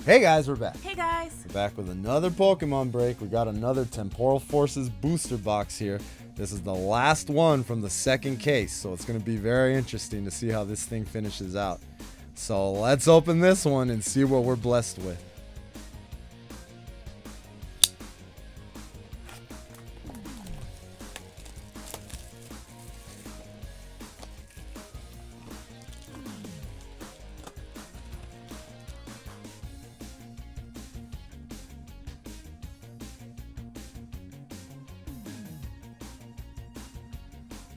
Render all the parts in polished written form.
Hey guys, we're back. Hey guys. We're back with another Pokemon break. We got another Temporal Forces booster box here. This is the last one from the second case, so it's going to be very interesting to see how this thing finishes out. So let's open this one and see what we're blessed with.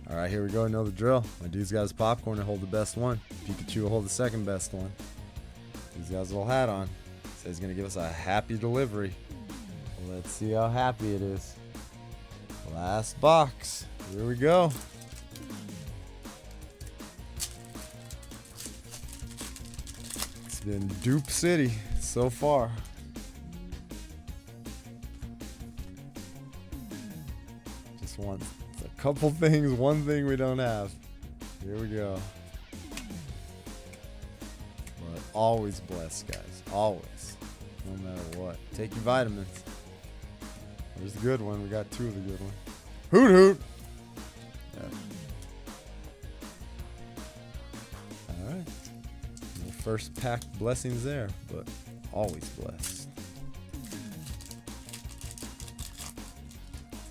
Alright, here we go. Know the drill. My dude's got his popcorn to hold the best one. Pikachu will hold the second best one. He's got his little hat on. Says he's going to give us a happy delivery. Let's see how happy it is. Last box. Here we go. It's been Dupe City so far. Just one. A couple things, one thing we don't have. Here we go. But always blessed, guys. Always. No matter what. Take your vitamins. There's the good one. We got two of the good ones. Hoot hoot! Yeah. Alright. The first pack blessings there, but always blessed.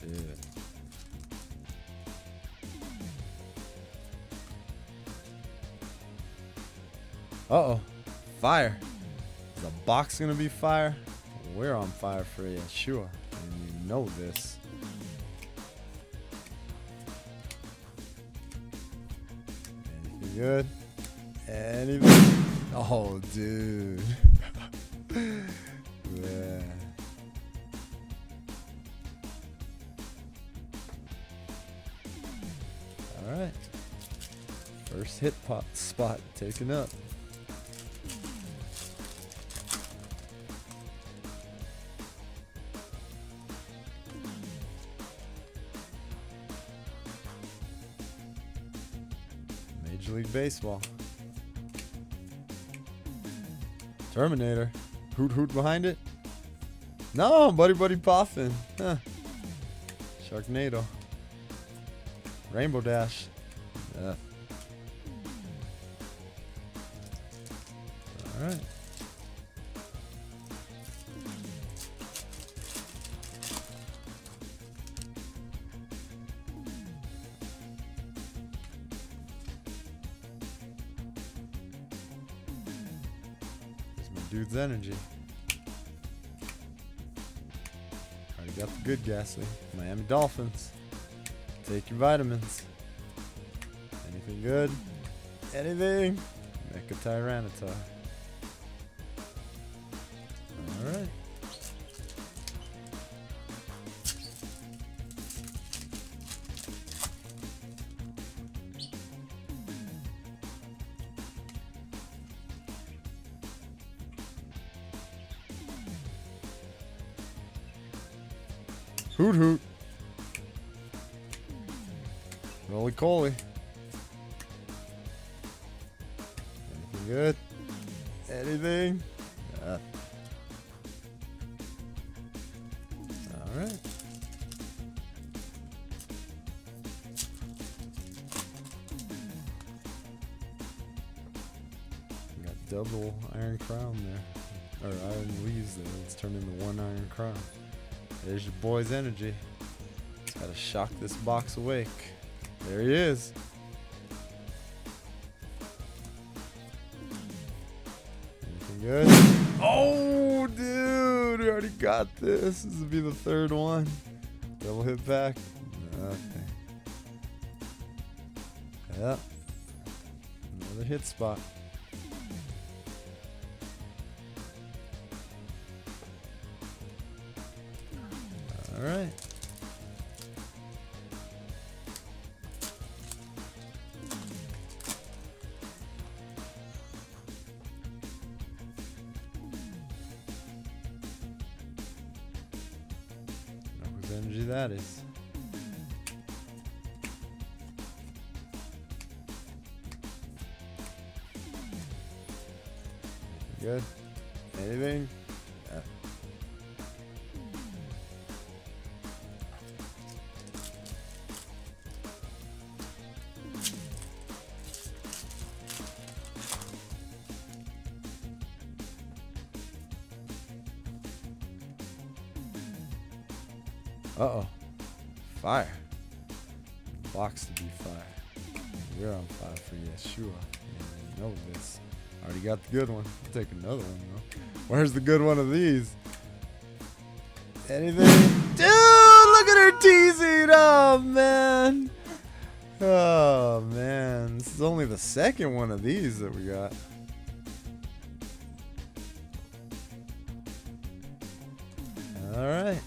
Yeah. Uh-oh. Fire. Is the box gonna be fire? We're on fire for Yeshua. And you know this. Anything good? Anything? Oh, dude. Yeah. Alright. First hit spot taken up. Major League Baseball. Terminator. Hoot hoot behind it. No, buddy Poffin. Huh. Sharknado. Rainbow Dash. Yeah. Alright. Dude's energy. Already got the good gasoline. Miami Dolphins. Take your vitamins. Anything good? Anything? Mecha Tyranitar. Alright. Hoot hoot. Roly Coly. Anything good? Anything? Yeah. Alright. Got double Iron Crown there. Or Iron Leaves there. Let's turn into one Iron Crown. There's your boy's energy. Just gotta shock this box awake. There he is. Anything good? Oh, dude! We already got this. This will be the third one. Double hit back. Nothing. Yep. Another hit spot. Alright. Know whose energy that is. Good. Anything? Uh-oh. Fire. Box to be fire. We're on fire for Yeshua. You know this. Already got the good one. I'll take another one, though. Where's the good one of these? Anything? Dude, look at her teasing. Oh, man. Oh, man. This is only the second one of these that we got. All right.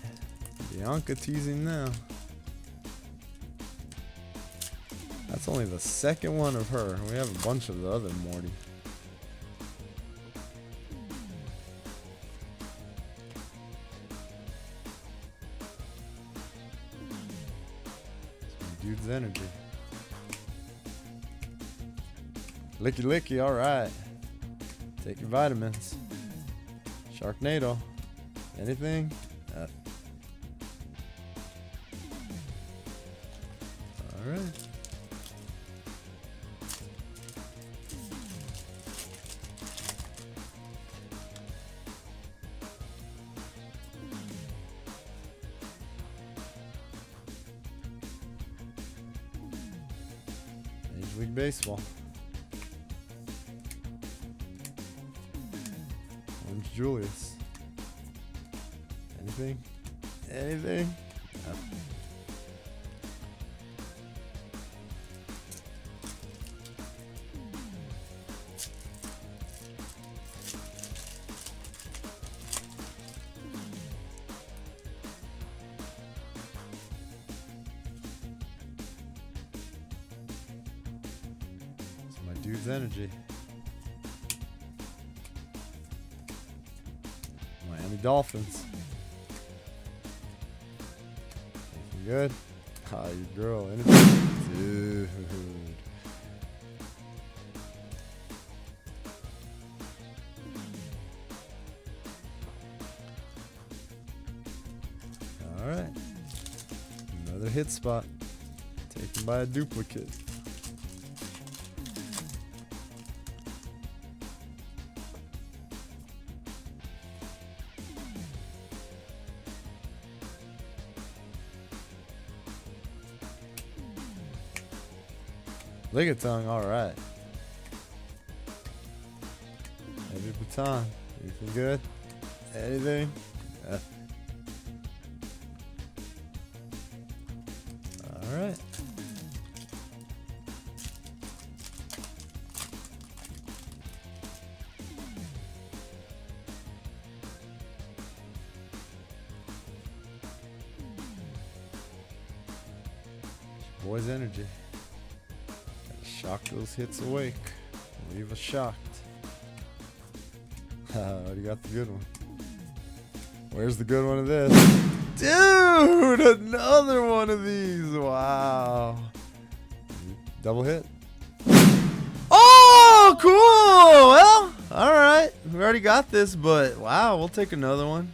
Bianca teasing now. That's only the second one of her. We have a bunch of the other Morty. Dude's energy. Licky licky, alright. Take your vitamins. Sharknado. Anything? Alright. Major League Baseball. Orange Julius. Anything? Anything? No. Dude's energy. Miami Dolphins. Anything good? Ah, your girl. Anything? Dude. Alright. Another hit spot. Taken by a duplicate. Ligatung, alright. Heavy baton. Anything good? Anything? Alright. Boy's energy. Shock those hits awake. Leave us shocked. Already got the good one. Where's the good one of this? Dude, another one of these. Wow. Double hit. Oh, cool. Well, all right. We already got this, but wow, we'll take another one.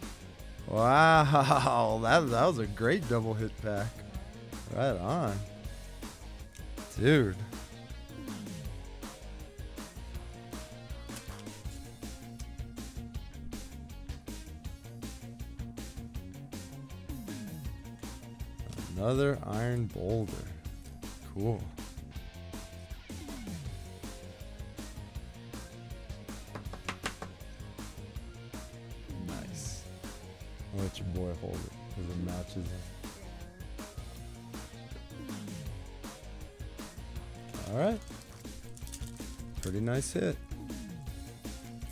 Wow, that was a great double hit pack. Right on. Dude. Another iron boulder. Cool. Nice. I'll let your boy hold it because it matches him. Alright. Pretty nice hit.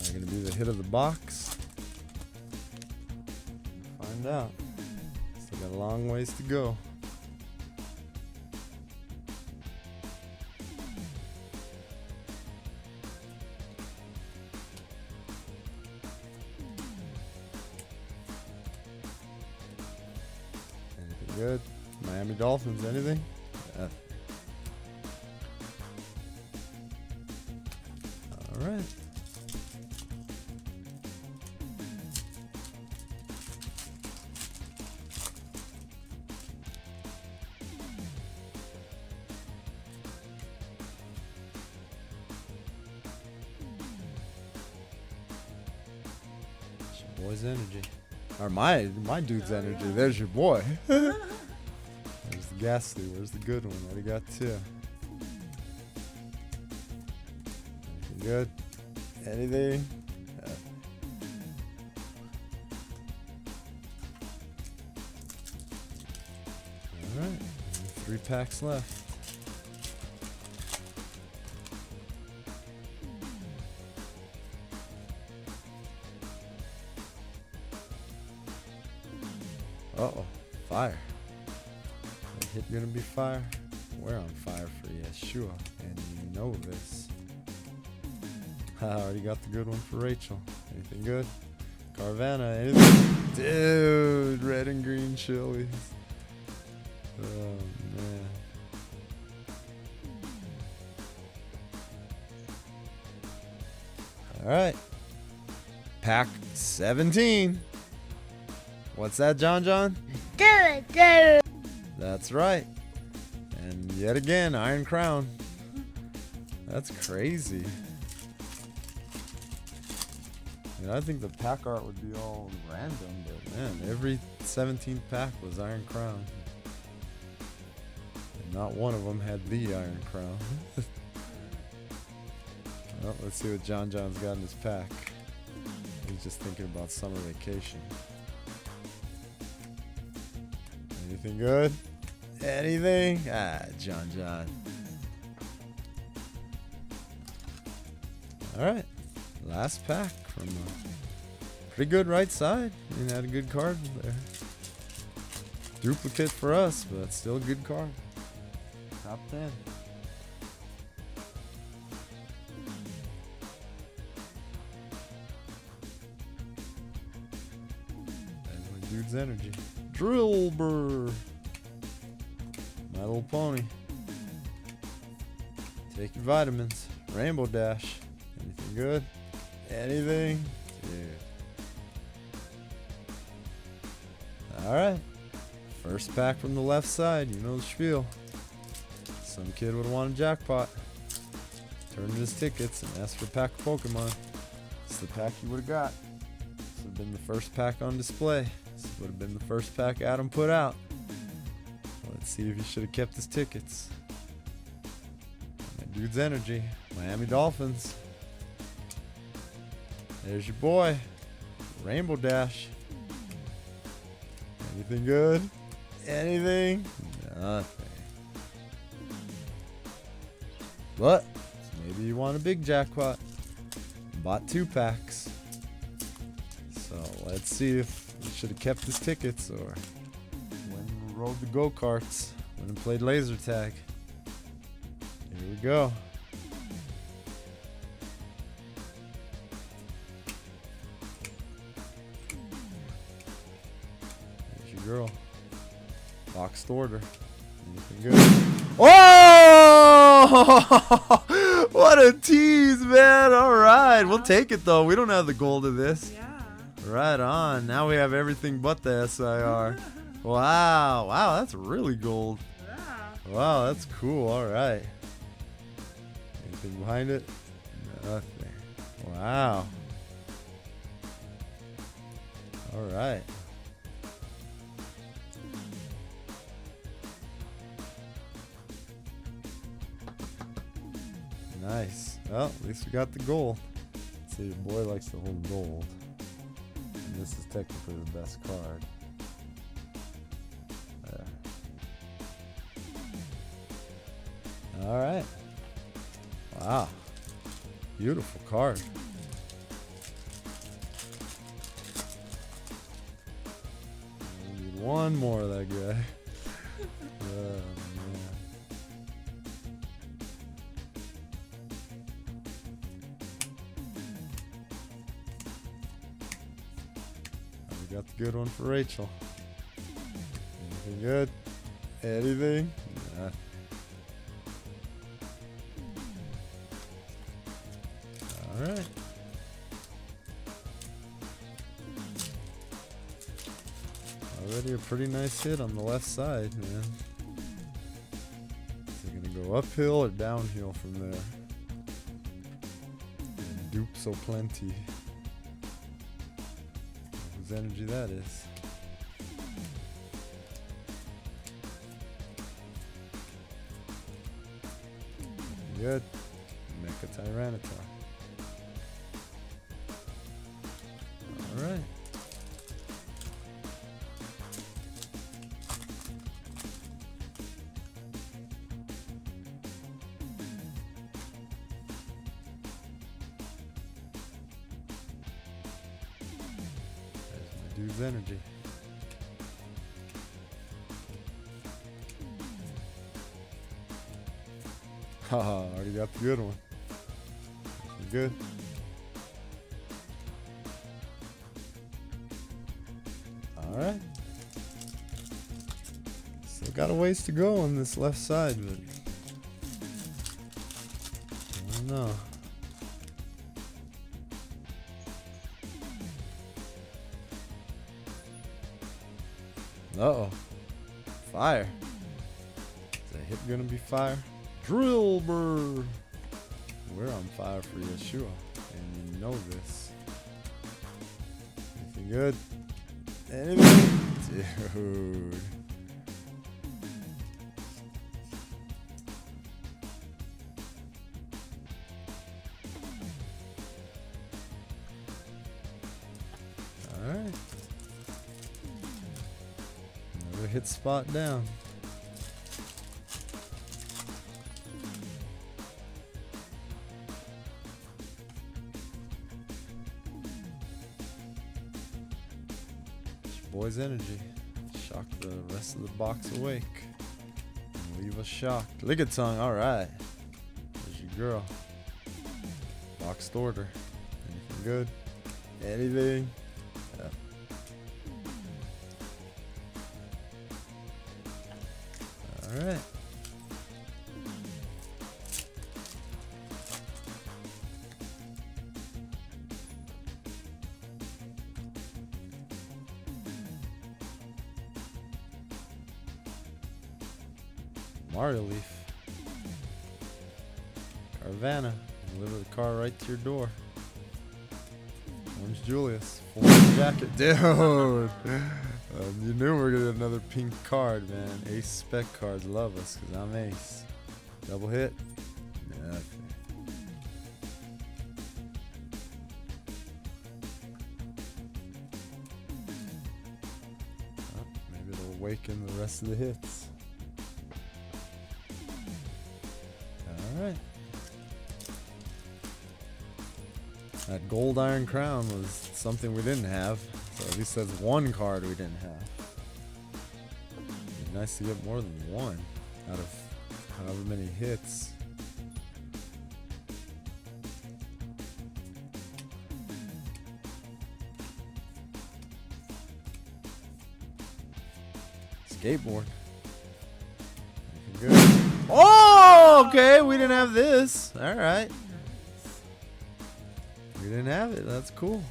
Are going to be the hit of the box? Find out. Still got a long ways to go. Anything good? Miami Dolphins, anything? Alright. Boy's energy. Or my dude's energy. There's your boy. There's the ghastly. Where's the good one? Already got 2. Anything good? Anything? Alright. 3 packs left. Uh-oh. Fire. The hit gonna be fire? We're on fire for Yeshua, and you know this. I already got the good one for Rachel. Anything good? Carvana, anything? Dude, red and green chilies. Oh, man. Alright. Pack 17. What's that, John? That's right. And yet again, Iron Crown. That's crazy. I think the pack art would be all random, but man, every 17th pack was Iron Crown. And not one of them had the Iron Crown. Well, let's see what John's got in his pack. He's just thinking about summer vacation. Anything good? Anything? Ah, John. Alright. Last pack from a pretty good right side. He had a good card there. Duplicate for us, but still a good card. Top 10. That's my dude's energy. Drillbur. My Little Pony. Take your vitamins. Rainbow Dash. Anything good? Anything? Yeah. Alright. First pack from the left side. You know the spiel. Some kid would want a jackpot. Turn in his tickets and ask for a pack of Pokemon. It's the pack you would have got. This would have been the first pack on display. This would have been the first pack Adam put out. Let's see if he should have kept his tickets. My dude's energy. Miami Dolphins. There's your boy. Rainbow Dash. Anything good? Anything? Nothing. But maybe you want a big jackpot. Bought 2 packs. So let's see if he should have kept his tickets or when we rode the go-karts, when we played laser tag. Here we go. There's your girl. Boxed order. Anything good? Oh! What a tease, man. All right. We'll take it, though. We don't have the gold of this. Yeah. Right on. Now we have everything but the SIR. Wow. Wow, that's really gold. Yeah. Wow, that's cool. All right. Anything behind it? Nothing. Wow. All right. Nice. Well, at least we got the gold. See, your boy likes to hold gold. And this is technically the best card. There. Alright. Wow. Beautiful card. We need one more of that guy. Oh, man. We got the good one for Rachel. Anything good? Anything? Nah. Alright. Already a pretty nice hit on the left side, man. Is it gonna go uphill or downhill from there? And dupe so plenty. whose energy that is. Good. Mecha Tyranitar. Alright. There's my dude's energy. Haha, already got the good one. Good. Alright. Still got a ways to go on this left side, but I don't know. Uh-oh. Fire. Is that hit gonna be fire? Drill burr. We're on fire for Yeshua, and you know this. Anything good? Anything? Dude. Alright. Another hit spot down. Boy's energy. Shock the rest of the box awake. And leave us shocked. Lick a tongue. Alright. There's your girl. Boxed order. Anything good? Anything? Yeah. Alright. Mario Leaf. Carvana. Deliver the car right to your door. Orange Julius. Full jacket. Dude! You knew we were going to get another pink card, man. Ace SPEC cards love us because I'm ace. Double hit? Nothing. Oh, maybe it'll awaken the rest of the hits. Alright. That gold iron crown was something we didn't have. So at least that's one card we didn't have. It'd be nice to get more than one out of however many hits. Skateboard. Anything good? Oh, okay. We didn't have this. All right. We didn't have it. That's cool.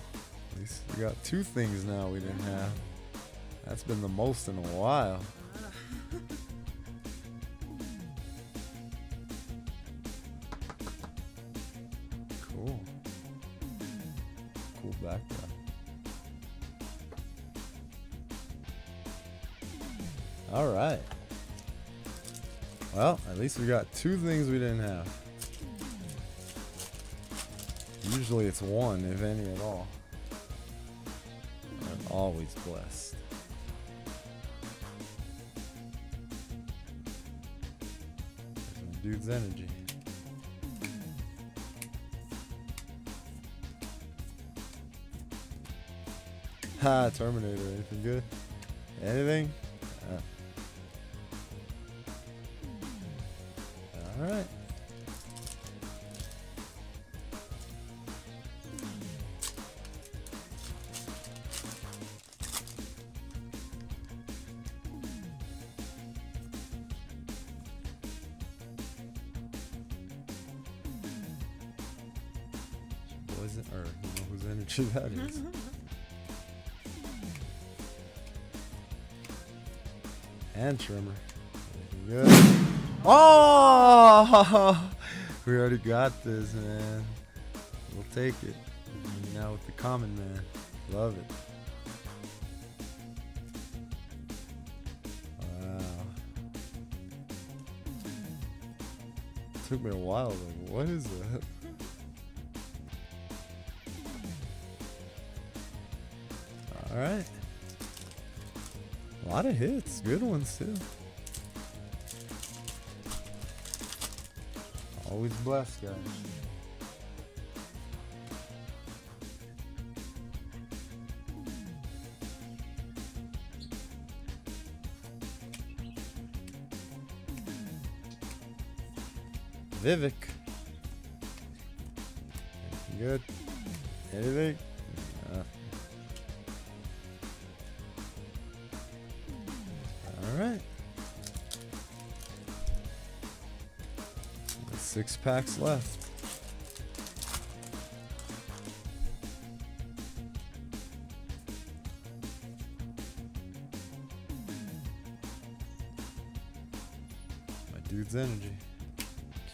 At least we got two things now we didn't have. That's been the most in a while. Cool. Cool background. All right. Well, at least we got two things we didn't have. Usually it's one, if any at all. I'm always blessed. There's my dude's energy. Ha, Terminator, anything good? Anything? Alright. Boys, or you know whose energy that is. Hand trimmer. Good. Oh! We already got this, man. We'll take it. Now with the common man. Love it. Took me a while. Like, what is that? All right. A lot of hits. Good ones, too. Always blessed, guys. Vivek. Good. Anything? Alright. 6 packs left. My dude's energy.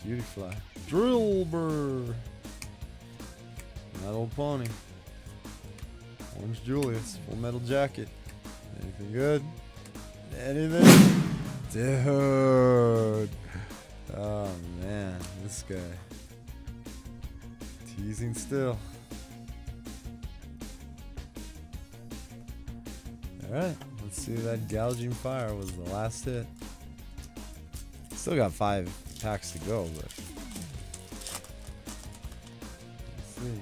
Cutie fly. Drillbur. That old pony. Orange Julius. Full metal jacket. Anything good? Anything? Dude. Oh man, this guy. Teasing still. Alright, let's see if that gouging fire was the last hit. Still got 5 packs to go, but let's see.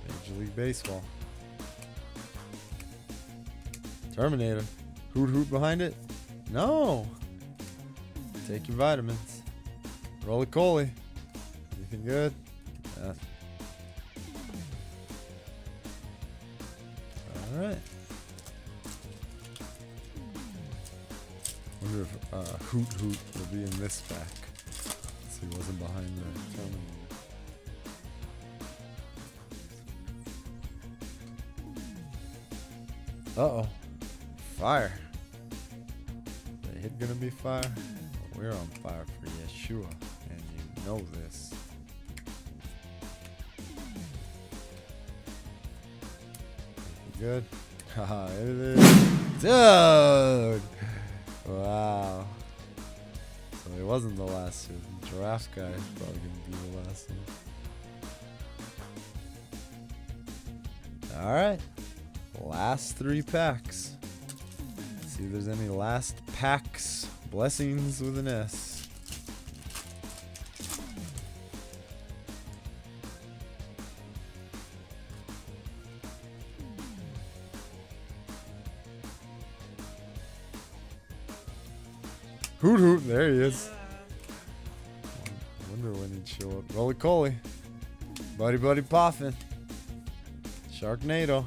Major League Baseball. Terminator. Hoot hoot behind it? No. Take your vitamins. Roly-coly. Anything good? Alright. Wonder if Hoot Hoot will be in this pack. Let's see, he wasn't behind the Terminator. Uh-oh. Fire. Is the hit gonna be fire? We're on fire for Yeshua, and you know this. Good. Haha, dude! Wow. So it wasn't the last one. Giraffe guy is probably gonna be the last one. Alright. Last 3 packs. Let's see if there's any last packs. Blessings with an S. Hoot hoot, there he is. I wonder when he'd show up. Roly-coly. Buddy Buddy Poffin. Sharknado.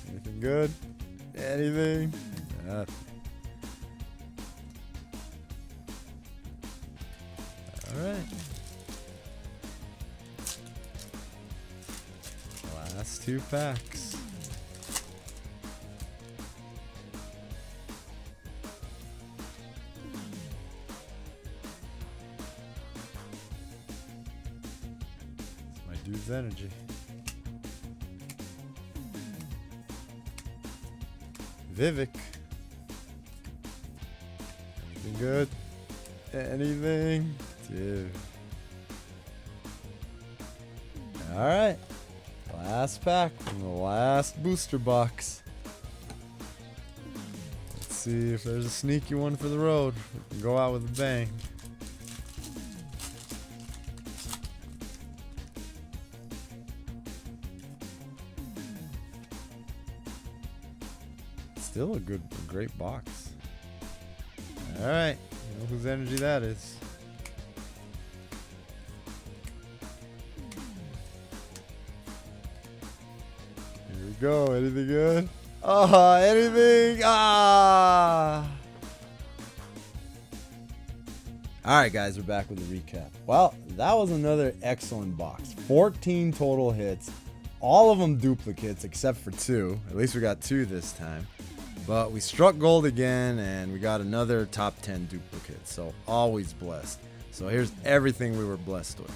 Anything good? Anything? Nothing. Alright. Last 2 packs. It's my dude's energy. Vivek. Anything good? Anything? Dude. Alright. Last pack from the last booster box. Let's see if there's a sneaky one for the road. We can go out with a bang. Still a great box. Alright. You know whose energy that is. Here we go. Anything good? Oh, anything? Ah! Alright, guys. We're back with a recap. Well, that was another excellent box. 14 total hits. All of them duplicates except for 2. At least we got 2 this time. But we struck gold again, and we got another top 10 duplicate. So always blessed. So here's everything we were blessed with.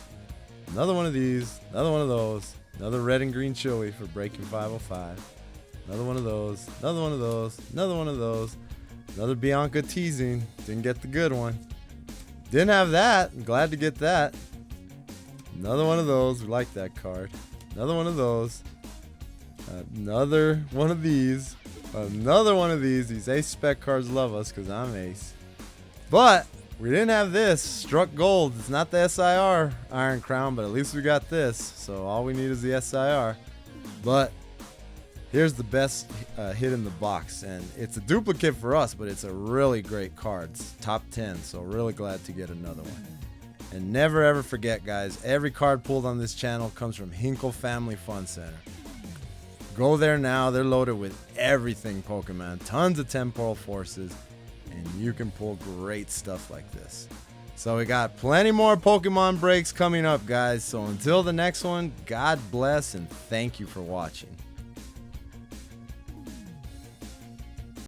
Another one of these, another one of those, another red and green chili for breaking 505, Another one of those. Another one of those. Another one of those. Another Bianca teasing. Didn't get the good one. Didn't have that. I'm glad to get that. Another one of those. We like that card. Another one of those. Another one of these. Another one of these. These ace spec cards love us because I'm ace. But we didn't have this. Struck gold. It's not the SIR Iron Crown, but at least we got this. So all we need is the SIR. But here's the best hit in the box. And it's a duplicate for us, but it's a really great card. It's top 10. So really glad to get another one. And never ever forget, guys, every card pulled on this channel comes from Hinkle Family Fun Center. Go there now. They're loaded with everything Pokemon. Tons of temporal forces. And you can pull great stuff like this. So we got plenty more Pokemon breaks coming up, guys. So until the next one, God bless and thank you for watching.